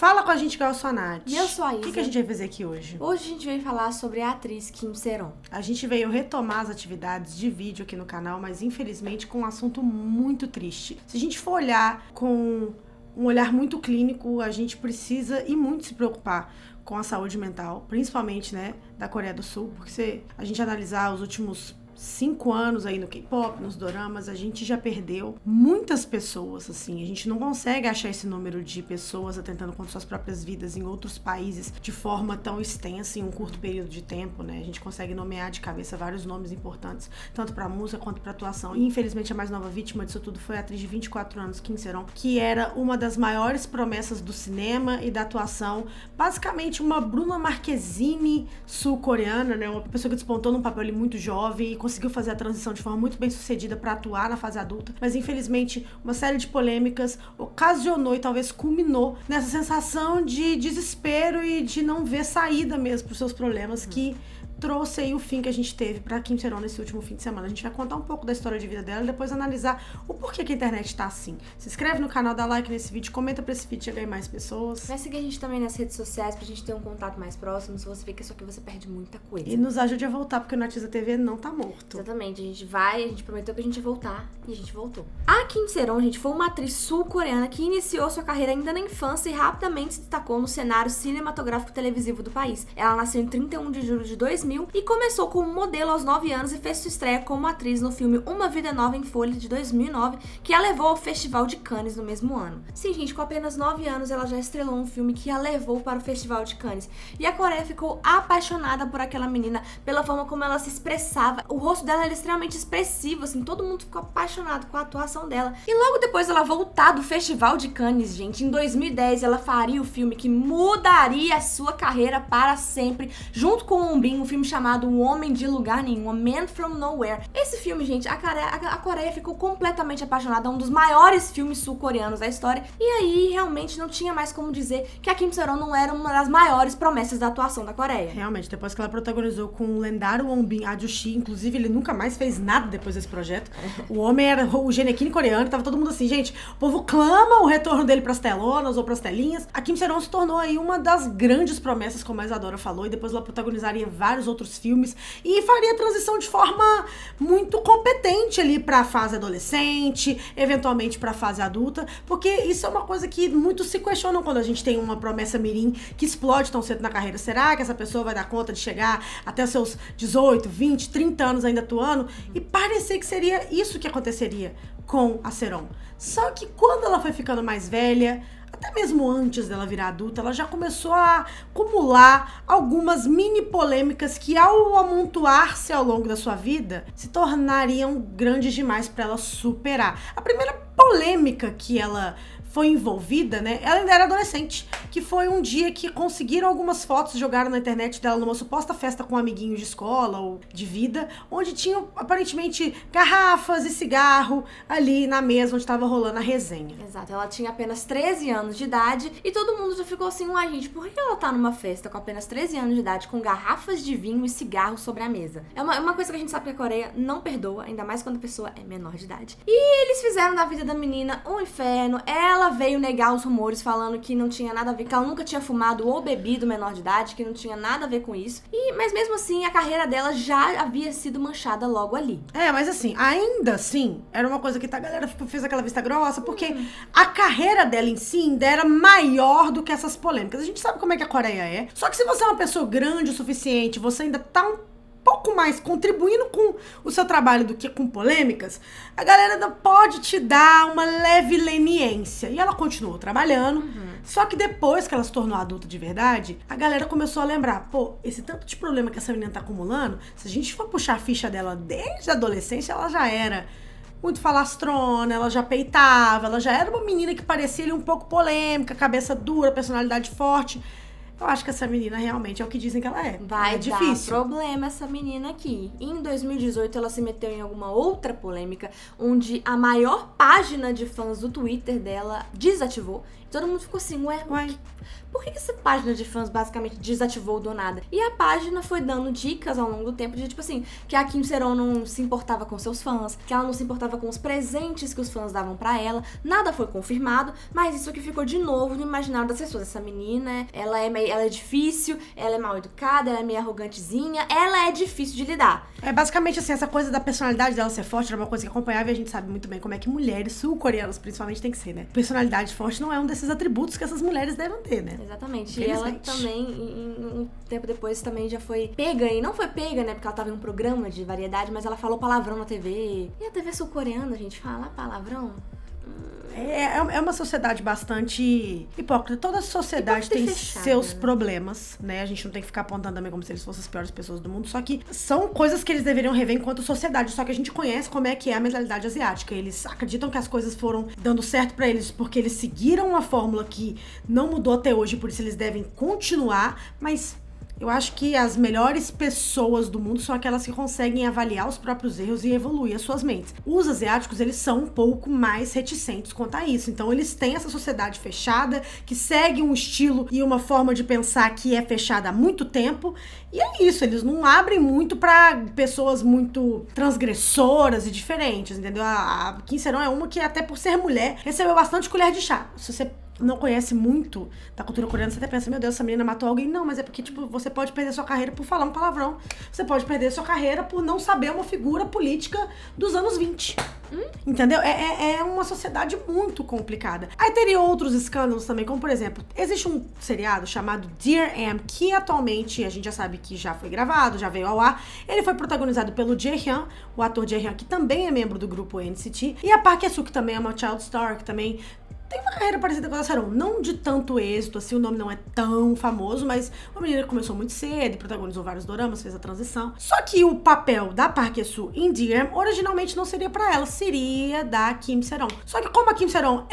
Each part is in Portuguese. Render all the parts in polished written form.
Fala com a gente que eu sou a Nath. E eu sou a Isa. O que a gente vai fazer aqui hoje? Hoje a gente veio falar sobre a atriz Kim Sae-ron. A gente veio retomar as atividades de vídeo aqui no canal, mas infelizmente com um assunto muito triste. Se a gente for olhar com um olhar muito clínico, a gente precisa e muito se preocupar com a saúde mental, principalmente, né, da Coreia do Sul, porque se a gente analisar os últimos 5 anos aí no K-pop, nos doramas, a gente já perdeu muitas pessoas, assim. A gente não consegue achar esse número de pessoas atentando contra suas próprias vidas em outros países de forma tão extensa em um curto período de tempo, né? A gente consegue nomear de cabeça vários nomes importantes, tanto pra música quanto pra atuação. E, infelizmente, a mais nova vítima disso tudo foi a atriz de 24 anos, Kim Sae-ron, que era uma das maiores promessas do cinema e da atuação. Basicamente, uma Bruna Marquezine sul-coreana, né? Uma pessoa que despontou num papel ali muito jovem e conseguiu fazer a transição de forma muito bem sucedida para atuar na fase adulta, mas infelizmente uma série de polêmicas ocasionou e talvez culminou nessa sensação de desespero e de não ver saída mesmo para os seus problemas que trouxe aí o fim que a gente teve pra Kim Sae-ron nesse último fim de semana. A gente vai contar um pouco da história de vida dela e depois analisar o porquê que a internet tá assim. Se inscreve no canal, dá like nesse vídeo, comenta pra esse vídeo chegar em mais pessoas. Vai seguir a gente também nas redes sociais pra gente ter um contato mais próximo, se você vê que isso aqui você perde muita coisa. E nos ajude a voltar, porque o Notícia TV não tá morto. Exatamente, a gente prometeu que a gente ia voltar e a gente voltou. A Kim Sae-ron, gente, foi uma atriz sul-coreana que iniciou sua carreira ainda na infância e rapidamente se destacou no cenário cinematográfico televisivo do país. Ela nasceu em 31 de julho de 2000 e começou como modelo aos 9 anos e fez sua estreia como atriz no filme Uma Vida Nova em Folha de 2009, que a levou ao Festival de Cannes no mesmo ano. Sim, gente, com apenas 9 anos ela já estrelou um filme que a levou para o Festival de Cannes. E a Coreia ficou apaixonada por aquela menina, pela forma como ela se expressava. O rosto dela era extremamente expressivo, assim, todo mundo ficou apaixonado com a atuação dela. E logo depois dela voltar do Festival de Cannes, gente, em 2010 ela faria o filme que mudaria a sua carreira para sempre, junto com o Um filme chamado Um Homem de Lugar Nenhum, A Man From Nowhere. Esse filme, gente, a Coreia ficou completamente apaixonada, um dos maiores filmes sul-coreanos da história, e aí realmente não tinha mais como dizer que a Kim Sae-ron não era uma das maiores promessas da atuação da Coreia. Realmente, depois que ela protagonizou com o lendário Won-bin Ajushi, inclusive ele nunca mais fez nada depois desse projeto. O homem era o Genequine coreano, tava todo mundo assim, gente, o povo clama o retorno dele pras telonas ou pras telinhas. A Kim Sae-ron se tornou aí uma das grandes promessas, como a Isadora falou, e depois ela protagonizaria vários outros filmes e faria a transição de forma muito competente ali pra fase adolescente, eventualmente pra fase adulta, porque isso é uma coisa que muitos se questionam quando a gente tem uma promessa mirim que explode tão cedo na carreira. Será que essa pessoa vai dar conta de chegar até os seus 18, 20, 30 anos ainda atuando? E parecia que seria isso que aconteceria com a Sae-ron. Só que quando ela foi ficando mais velha, até mesmo antes dela virar adulta, ela já começou a acumular algumas mini polêmicas que, ao amontoar-se ao longo da sua vida, se tornariam grandes demais para ela superar. A primeira polêmica que ela foi envolvida, né? Ela ainda era adolescente, que foi um dia que conseguiram algumas fotos, jogaram na internet dela numa suposta festa com amiguinhos de escola ou de vida, onde tinham aparentemente garrafas e cigarro ali na mesa onde estava rolando a resenha. Exato, ela tinha apenas 13 anos de idade e todo mundo já ficou assim, uai gente, por que ela tá numa festa com apenas 13 anos de idade com garrafas de vinho e cigarro sobre a mesa? É uma coisa que a gente sabe que a Coreia não perdoa, ainda mais quando a pessoa é menor de idade. E eles fizeram da vida da menina um inferno. Ela veio negar os rumores falando que não tinha nada a ver, que ela nunca tinha fumado ou bebido menor de idade, que não tinha nada a ver com isso. Mas mesmo assim, a carreira dela já havia sido manchada logo ali. Mas assim, ainda assim, era uma coisa que a galera fez aquela vista grossa, porque a carreira dela em si ainda era maior do que essas polêmicas. A gente sabe como é que a Coreia é. Só que se você é uma pessoa grande o suficiente, você ainda tá um pouco mais contribuindo com o seu trabalho do que com polêmicas, a galera ainda pode te dar uma leve leniência. E ela continuou trabalhando, só que depois que ela se tornou adulta de verdade, a galera começou a lembrar, pô, esse tanto de problema que essa menina tá acumulando, se a gente for puxar a ficha dela desde a adolescência, ela já era muito falastrona, ela já peitava, ela já era uma menina que parecia ali um pouco polêmica, cabeça dura, personalidade forte. Eu acho que essa menina realmente é o que dizem que ela é. Vai é difícil. dar problema essa menina aqui. Em 2018, ela se meteu em alguma outra polêmica, onde a maior página de fãs do Twitter dela desativou. Todo mundo ficou assim, ué. Por que essa página de fãs basicamente desativou do nada? E a página foi dando dicas ao longo do tempo de, tipo assim, que a Kim Sae-ron não se importava com seus fãs, que ela não se importava com os presentes que os fãs davam pra ela. Nada foi confirmado, mas isso que ficou de novo no imaginário das pessoas. Essa menina, ela é difícil, ela é mal educada, ela é meio arrogantezinha, ela é difícil de lidar. É basicamente assim, essa coisa da personalidade dela ser forte era uma coisa que acompanhava e a gente sabe muito bem como é que mulheres sul-coreanas, principalmente, tem que ser, né? Personalidade forte não é um desses atributos que essas mulheres devem ter, né? Exatamente. E ela também, um tempo depois, também já foi pega, e não foi pega, né? Porque ela tava em um programa de variedade, mas ela falou palavrão na TV. E a TV sul-coreana, a gente fala palavrão? É uma sociedade bastante hipócrita. Toda sociedade tem seus problemas, né? A gente não tem que ficar apontando também como se eles fossem as piores pessoas do mundo. Só que são coisas que eles deveriam rever enquanto sociedade. Só que a gente conhece como é que é a mentalidade asiática. Eles acreditam que as coisas foram dando certo pra eles porque eles seguiram uma fórmula que não mudou até hoje, por isso eles devem continuar, mas eu acho que as melhores pessoas do mundo são aquelas que conseguem avaliar os próprios erros e evoluir as suas mentes. Os asiáticos, eles são um pouco mais reticentes quanto a isso. Então, eles têm essa sociedade fechada, que segue um estilo e uma forma de pensar que é fechada há muito tempo. E é isso, eles não abrem muito pra pessoas muito transgressoras e diferentes, entendeu? A Kim Sae-ron é uma que, até por ser mulher, recebeu bastante colher de chá. Se você não conhece muito da cultura coreana, você até pensa, meu Deus, essa menina matou alguém. Não, mas é porque, tipo, você pode perder sua carreira por falar um palavrão. Você pode perder sua carreira por não saber uma figura política dos anos 20. Entendeu? É uma sociedade muito complicada. Aí teria outros escândalos também, como por exemplo, existe um seriado chamado Dear Am, que atualmente a gente já sabe que já foi gravado, já veio ao ar. Ele foi protagonizado pelo Jae-hyun, o ator Jae-hyun, que também é membro do grupo NCT, e a Park Hae-soo, que também é uma child star, que também tem uma carreira parecida com a Sae-ron, não de tanto êxito, assim, o nome não é tão famoso, mas uma menina que começou muito cedo, protagonizou vários doramas, fez a transição. Só que o papel da Park Hae-soo em Dear Am, originalmente não seria pra ela, seria da Kim Sae-ron. Só que como a Kim Sae-ron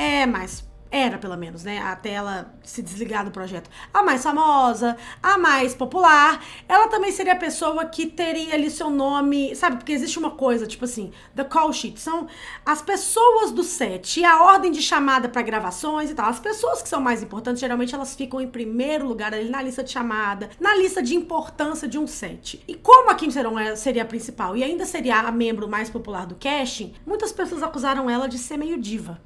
era pelo menos, né, até ela se desligar do projeto, a mais famosa, a mais popular, ela também seria a pessoa que teria ali seu nome, sabe, porque existe uma coisa, tipo assim, the call sheet, são as pessoas do set e a ordem de chamada pra gravações e tal, as pessoas que são mais importantes, geralmente elas ficam em primeiro lugar ali na lista de chamada, na lista de importância de um set. E como a Kim Sae-ron seria a principal e ainda seria a membro mais popular do casting, muitas pessoas acusaram ela de ser meio diva,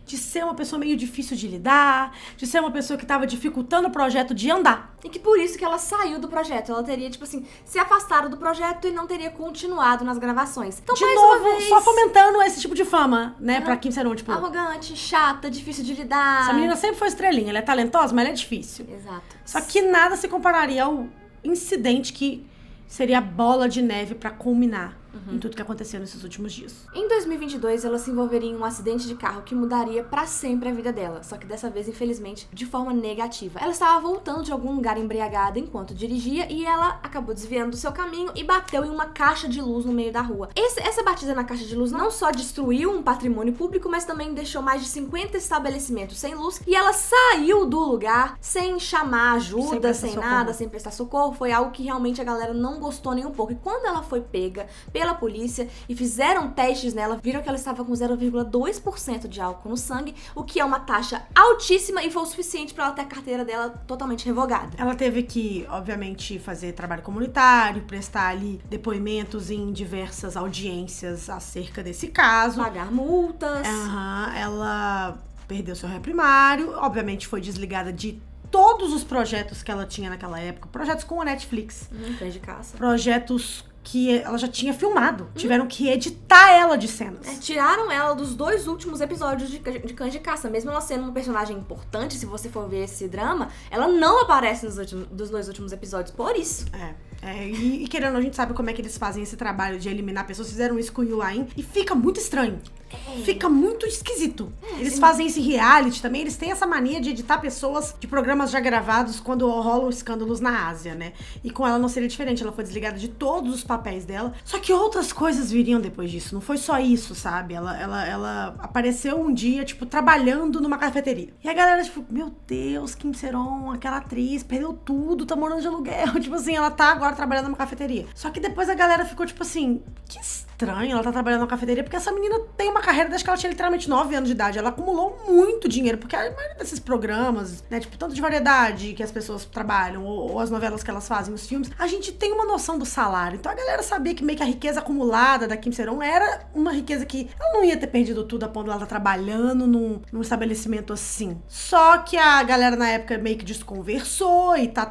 de ser uma pessoa meio difícil de lidar, de ser uma pessoa que tava dificultando o projeto de andar. E que por isso que ela saiu do projeto. Ela teria, tipo assim, se afastado do projeto e não teria continuado nas gravações. Então, de mais novo, uma vez, só fomentando esse tipo de fama, né, pra Kim Sae-ron, tipo... arrogante, chata, difícil de lidar. Essa menina sempre foi estrelinha, ela é talentosa, mas ela é difícil. Exato. Só que nada se compararia ao incidente que seria a bola de neve pra culminar em tudo que aconteceu nesses últimos dias. Em 2022, ela se envolveria em um acidente de carro que mudaria pra sempre a vida dela, só que dessa vez, infelizmente, de forma negativa. Ela estava voltando de algum lugar embriagada enquanto dirigia e ela acabou desviando do seu caminho e bateu em uma caixa de luz no meio da rua. Essa batida na caixa de luz não só destruiu um patrimônio público, mas também deixou mais de 50 estabelecimentos sem luz e ela saiu do lugar sem chamar ajuda, sem nada, sem prestar socorro. Foi algo que realmente a galera não gostou nem um pouco. E quando ela foi pega pela polícia e fizeram testes nela, viram que ela estava com 0,2% de álcool no sangue, o que é uma taxa altíssima e foi o suficiente para ela ter a carteira dela totalmente revogada. Ela teve que, obviamente, fazer trabalho comunitário, prestar ali depoimentos em diversas audiências acerca desse caso. Pagar multas. Ela perdeu seu ré primário, obviamente foi desligada de todos os projetos que ela tinha naquela época, projetos com a Netflix. Cães de caça. Projetos que ela já tinha filmado. Tiveram que editar ela de cenas. Tiraram ela dos 2 últimos episódios de Cães de Caça. Mesmo ela sendo uma personagem importante, se você for ver esse drama, ela não aparece dos 2 últimos episódios, por isso. E querendo, a gente sabe como é que eles fazem esse trabalho de eliminar pessoas. Fizeram isso com o Yoo Ah-in e fica muito estranho. Fica muito esquisito. Eles fazem esse reality também, eles têm essa mania de editar pessoas de programas já gravados quando rolam escândalos na Ásia, né? E com ela não seria diferente, ela foi desligada de todos os papéis dela. Só que outras coisas viriam depois disso, não foi só isso, sabe? Ela apareceu um dia, tipo, trabalhando numa cafeteria. E a galera, tipo, meu Deus, Kim Sae-ron, aquela atriz, perdeu tudo, tá morando de aluguel. Tipo assim, ela tá agora trabalhando numa cafeteria. Só que depois a galera ficou, tipo assim, que estranho, ela tá trabalhando na cafeteria, porque essa menina tem uma carreira desde que ela tinha literalmente 9 anos de idade. Ela acumulou muito dinheiro, porque a maioria desses programas, né, tipo, tanto de variedade que as pessoas trabalham, ou as novelas que elas fazem, os filmes, a gente tem uma noção do salário. Então a galera sabia que meio que a riqueza acumulada da Kim Sae-ron era uma riqueza que ela não ia ter perdido tudo a ponto de ela estar trabalhando num estabelecimento assim. Só que a galera na época meio que desconversou e tal.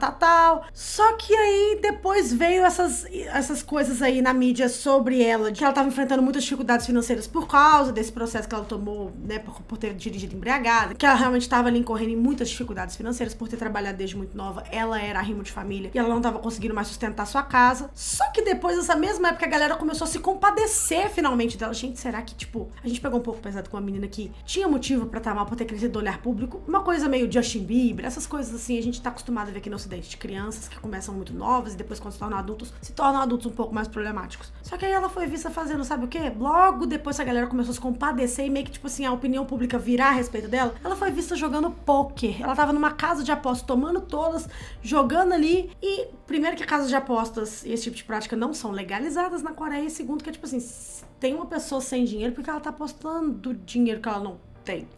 Só que aí depois veio essas coisas aí na mídia sobre ela, de que ela tava enfrentando muitas dificuldades financeiras por causa desse processo que ela tomou, né, por ter dirigido embriagada, que ela realmente tava ali incorrendo em muitas dificuldades financeiras por ter trabalhado desde muito nova. Ela era arrimo de família e ela não tava conseguindo mais sustentar sua casa. Só que depois dessa mesma época a galera começou a se compadecer finalmente dela. Gente, será que, tipo, a gente pegou um pouco pesado com uma menina que tinha motivo pra estar mal, por ter crescido do olhar público? Uma coisa meio Justin Bieber, essas coisas assim, a gente tá acostumado a ver aqui no Ocidente, de crianças que começam muito novas e depois quando se tornam adultos um pouco mais problemáticos. Só que aí ela foi vista fazendo, sabe o quê? Logo depois que a galera começou a se compadecer e meio que, tipo assim, a opinião pública virar a respeito dela, ela foi vista jogando pôquer. Ela tava numa casa de apostas, tomando todas, jogando ali. E, primeiro, que casas de apostas e esse tipo de prática não são legalizadas na Coreia. E, segundo, que, tipo assim, tem uma pessoa sem dinheiro porque ela tá apostando dinheiro que ela não tem.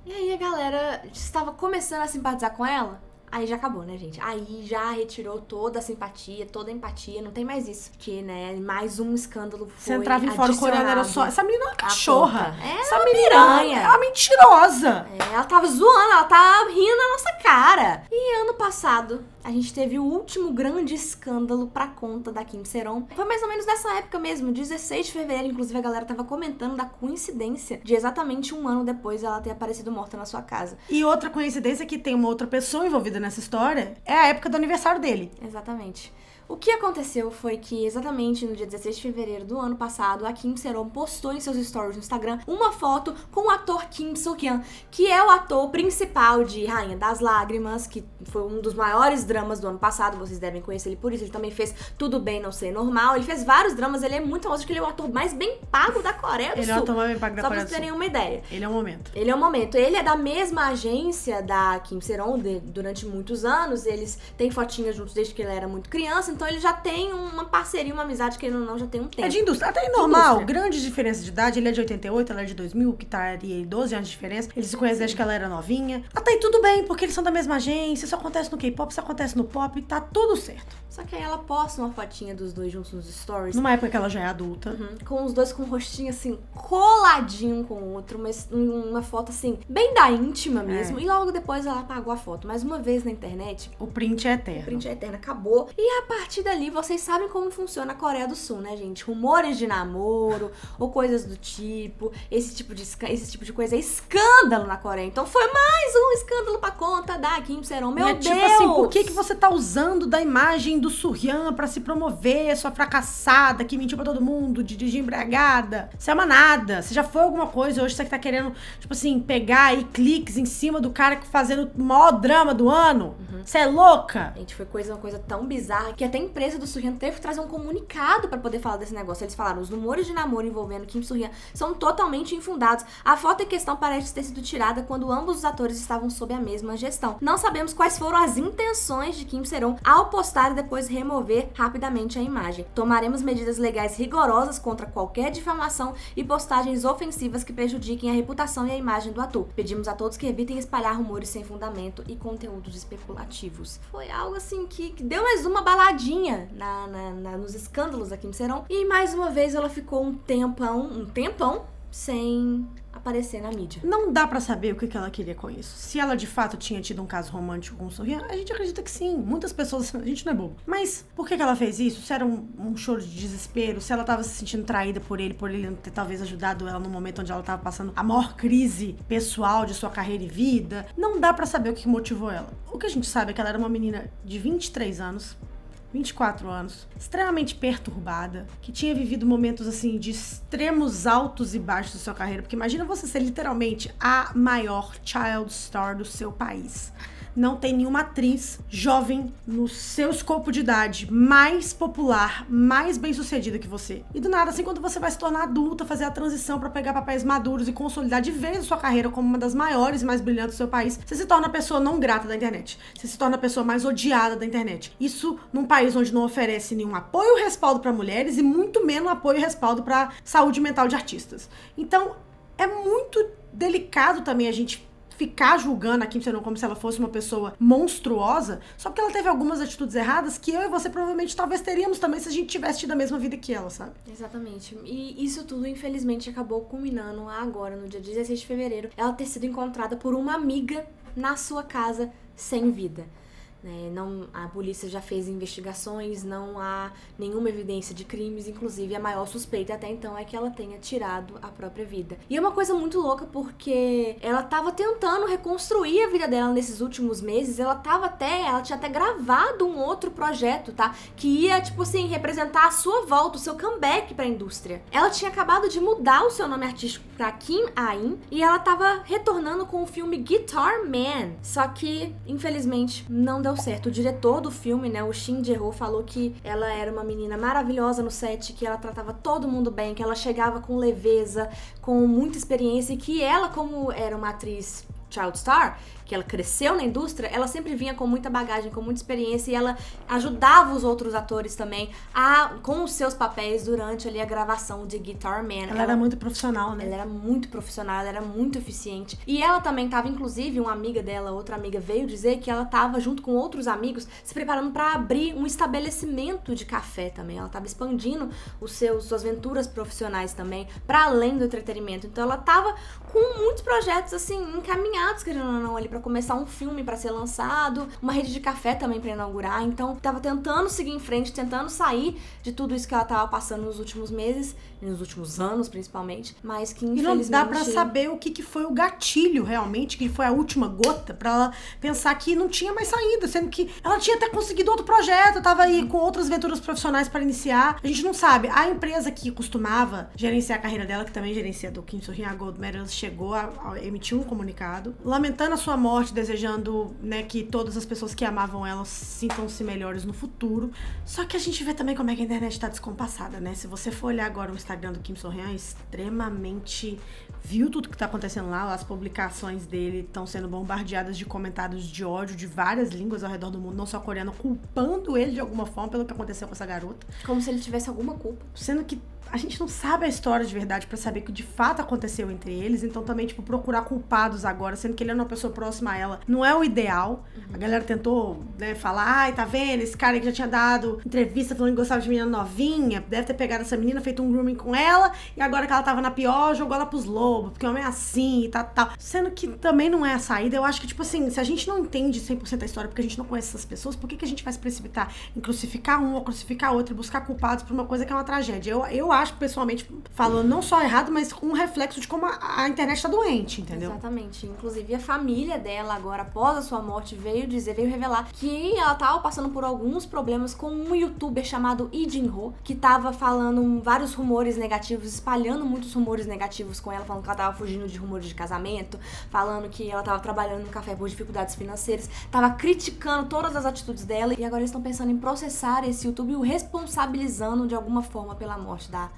E aí a galera estava começando a simpatizar com ela. Aí já acabou, né, gente? Aí já retirou toda a simpatia, toda a empatia, não tem mais isso. Que, né, mais um escândalo foi Você entrava em fórum coreano, era só... Essa menina é uma cachorra. Essa uma menina piranha. É uma mentirosa. Ela tava zoando, ela tava rindo na nossa cara. E ano passado, a gente teve o último grande escândalo pra conta da Kim Sae-ron. Foi mais ou menos nessa época mesmo, 16 de fevereiro. Inclusive, a galera tava comentando da coincidência de exatamente um ano depois ela ter aparecido morta na sua casa. E outra coincidência que tem uma outra pessoa envolvida nessa história é a época do aniversário dele. Exatamente. O que aconteceu foi que exatamente no dia 16 de fevereiro do ano passado, a Kim Sae-ron postou em seus stories no Instagram uma foto com o ator Kim Soo-hyun, que é o ator principal de Rainha das Lágrimas, que foi um dos maiores dramas do ano passado, vocês devem conhecer ele por isso. Ele também fez Tudo Bem Não Ser Normal, ele fez vários dramas, ele é muito famoso, porque ele é o ator mais bem pago da Coreia do Sul. Ele é o ator mais bem pago da Coreia do Sul. Só pra vocês terem uma ideia. Ele é o momento. Ele é o momento. Ele é da mesma agência da Kim Sae-ron durante muitos anos, eles têm fotinhas juntos desde que ele era muito criança, então ele já tem uma parceria, uma amizade que ele não já tem um tempo. É de indústria. Até normal, grande diferença de idade. Ele é de 88, ela é de 2000, que estaria 12 anos de diferença. Eles se conhecem desde que ela era novinha. Até aí tudo bem, porque eles são da mesma agência. Isso acontece no K-pop, isso acontece no pop, tá tudo certo. Só que aí ela posta uma fotinha dos dois juntos nos stories. Numa época que ela já é adulta. Com os dois com o rostinho assim, coladinho um com o outro. Mas uma foto assim, bem da íntima mesmo. E logo depois ela apagou a foto. Mais uma vez na internet. O print é eterno. O print é eterno, acabou. E a partir dali, vocês sabem como funciona a Coreia do Sul, né, gente? Rumores de namoro, ou coisas do tipo. Esse tipo de coisa é escândalo na Coreia. Então foi mais um escândalo pra conta da Kim Sae-ron. Meu Deus! Tipo assim, por que você tá usando da imagem do Soo-hyun pra se promover, sua fracassada, que mentiu pra todo mundo, de dirigir embriagada? Você é uma nada. Você já foi alguma coisa, hoje você tá querendo, tipo assim, pegar aí cliques em cima do cara que fazendo o maior drama do ano? Você é louca? Gente, foi uma coisa tão bizarra que até a empresa do Soo-hyun teve que trazer um comunicado pra poder falar desse negócio. Eles falaram, os rumores de namoro envolvendo Kim Soo-hyun são totalmente infundados. A foto em questão parece ter sido tirada quando ambos os atores estavam sob a mesma gestão. Não sabemos quais foram as intenções de Kim Sae-ron ao postar e depois remover rapidamente a imagem. Tomaremos medidas legais rigorosas contra qualquer difamação e postagens ofensivas que prejudiquem a reputação e a imagem do ator. Pedimos a todos que evitem espalhar rumores sem fundamento e conteúdos especulativos. Foi algo assim que deu mais uma baladinha nos escândalos da Kim Sae-ron. E mais uma vez ela ficou um tempão sem aparecer na mídia. Não dá pra saber o que ela queria com isso. Se ela de fato tinha tido um caso romântico com o Soo-hyun, a gente acredita que sim. Muitas pessoas, a gente não é bobo. Mas por que ela fez isso? Se era um choro de desespero, se ela tava se sentindo traída por ele não ter talvez ajudado ela no momento onde ela tava passando a maior crise pessoal de sua carreira e vida, não dá pra saber o que motivou ela. O que a gente sabe é que ela era uma menina de 23 anos, 24 anos, extremamente perturbada, que tinha vivido momentos assim de extremos altos e baixos da sua carreira, porque imagina você ser literalmente a maior child star do seu país. não tem nenhuma atriz jovem no seu escopo de idade mais popular, mais bem-sucedida que você. E do nada, assim, quando você vai se tornar adulta, fazer a transição pra pegar papéis maduros e consolidar de vez a sua carreira como uma das maiores e mais brilhantes do seu país, você se torna a pessoa não grata da internet. Você se torna a pessoa mais odiada da internet. Isso num país onde não oferece nenhum apoio e respaldo pra mulheres e muito menos apoio e respaldo pra saúde mental de artistas. Então, é muito delicado também a gente ficar julgando a Kim Sae-ron como se ela fosse uma pessoa monstruosa, só porque ela teve algumas atitudes erradas que eu e você provavelmente talvez teríamos também se a gente tivesse tido a mesma vida que ela, sabe? Exatamente. E isso tudo, infelizmente, acabou culminando agora, no dia 16 de fevereiro, ela ter sido encontrada por uma amiga na sua casa sem vida. Não, a polícia já fez investigações, não há nenhuma evidência de crimes, inclusive a maior suspeita até então é que ela tenha tirado a própria vida. E é uma coisa muito louca porque ela tava tentando reconstruir a vida dela nesses últimos meses, ela tinha até gravado um outro projeto, tá? Que ia, tipo assim, representar a sua volta, o seu comeback pra indústria. Ela tinha acabado de mudar o seu nome artístico pra Kim A-in e ela tava retornando com o filme Guitar Man. Só que, infelizmente, não deu certo. O diretor do filme, o Shin Jae-ho, falou que ela era uma menina maravilhosa no set, que ela tratava todo mundo bem, que ela chegava com leveza, com muita experiência e que ela, como era uma atriz child star, que ela cresceu na indústria, ela sempre vinha com muita bagagem, com muita experiência e ela ajudava os outros atores também com os seus papéis durante ali a gravação de Guitar Man. Ela era muito profissional, né? Ela era muito profissional, ela era muito eficiente. E ela também tava, inclusive, uma amiga dela, outra amiga, veio dizer que ela tava junto com outros amigos se preparando pra abrir um estabelecimento de café também. Ela tava expandindo suas aventuras profissionais também, pra além do entretenimento. Então ela tava com muitos projetos, assim, encaminhados, querendo ou não, ali pra começar um filme pra ser lançado, uma rede de café também pra inaugurar. Então tava tentando seguir em frente, tentando sair de tudo isso que ela tava passando nos últimos meses, nos últimos anos principalmente, mas que infelizmente... E não dá pra saber o que foi o gatilho realmente, que foi a última gota pra ela pensar que não tinha mais saída, sendo que ela tinha até conseguido outro projeto, tava aí com outras aventuras profissionais pra iniciar. A gente não sabe. A empresa que costumava gerenciar a carreira dela, que também gerencia do Kim So-hyun, a Gold Medal, chegou a emitir um comunicado lamentando a sua morte, desejando, que todas as pessoas que amavam ela sintam-se melhores no futuro. Só que a gente vê também como é que a internet tá descompassada, né? Se você for olhar agora o Instagram do Kim So-hyun, é extremamente... Viu tudo que tá acontecendo lá, as publicações dele estão sendo bombardeadas de comentários de ódio de várias línguas ao redor do mundo, não só coreano, culpando ele de alguma forma pelo que aconteceu com essa garota. Como se ele tivesse alguma culpa. Sendo que a gente não sabe a história de verdade pra saber o que de fato aconteceu entre eles, então também, procurar culpados agora, sendo que ele é uma pessoa próxima a ela, não é o ideal. A galera tentou, falar, ai, tá vendo, esse cara aí que já tinha dado entrevista falando que gostava de menina novinha, deve ter pegado essa menina, feito um grooming com ela, e agora que ela tava na pior, jogou ela pros lobos, porque o homem é assim e tal. Sendo que também não é a saída. Eu acho que, se a gente não entende 100% a história, porque a gente não conhece essas pessoas, por que a gente vai se precipitar em crucificar um ou crucificar outro e buscar culpados por uma coisa que é uma tragédia? Eu acho, pessoalmente, falando não só errado, mas com um reflexo de como a internet tá doente, entendeu? Exatamente. Inclusive, a família dela, agora, após a sua morte, veio revelar que ela tava passando por alguns problemas com um youtuber chamado Lee Jin-ho, que tava falando vários rumores negativos, espalhando muitos rumores negativos com ela, falando que ela tava fugindo de rumores de casamento, falando que ela tava trabalhando no café por dificuldades financeiras, tava criticando todas as atitudes dela, e agora eles estão pensando em processar esse youtuber e o responsabilizando de alguma forma pela morte da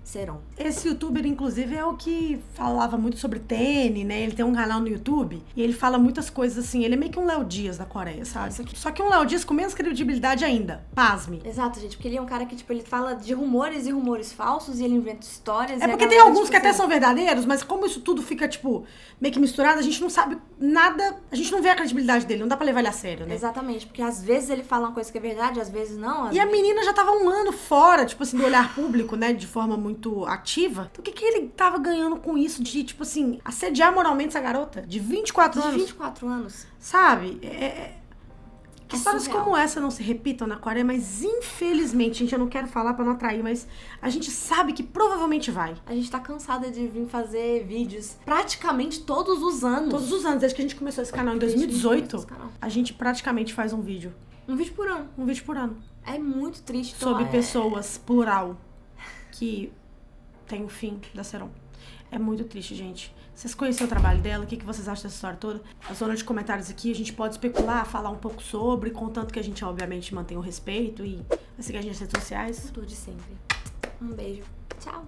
Sae-ron. Esse youtuber, inclusive, é o que falava muito sobre tênis, né? Ele tem um canal no YouTube e ele fala muitas coisas assim. Ele é meio que um Léo Dias da Coreia, sabe? Só que um Léo Dias com menos credibilidade ainda. Pasme. Exato, gente. Porque ele é um cara que, ele fala de rumores e rumores falsos e ele inventa histórias. É porque tem alguns que até são verdadeiros, mas como isso tudo fica, meio que misturado, a gente não sabe nada, a gente não vê a credibilidade dele, não dá pra levar ele a sério, né? Exatamente, porque às vezes ele fala uma coisa que é verdade, às vezes não. A menina já tava um ano fora, do olhar público, né? De forma muito ativa. Então o que ele tava ganhando com isso de, assediar moralmente essa garota? De 24 anos. De 24 anos. Sabe? Que histórias como essa não se repitam na Coreia, mas infelizmente, gente, eu não quero falar pra não atrair, mas a gente sabe que provavelmente vai. A gente tá cansada de vir fazer vídeos praticamente todos os anos. Todos os anos, desde que a gente começou esse canal em 2018, a gente praticamente faz um vídeo. Um vídeo por ano. Um vídeo por ano. É muito triste. Sobre pessoas, plural, que tem o fim da Sae-ron. É muito triste, gente. Vocês conheceram o trabalho dela? O que vocês acham dessa história toda? A zona de comentários aqui, a gente pode especular, falar um pouco sobre, contanto que a gente, obviamente, mantém o respeito e vai seguir a gente nas redes sociais. Tudo de sempre. Um beijo. Tchau.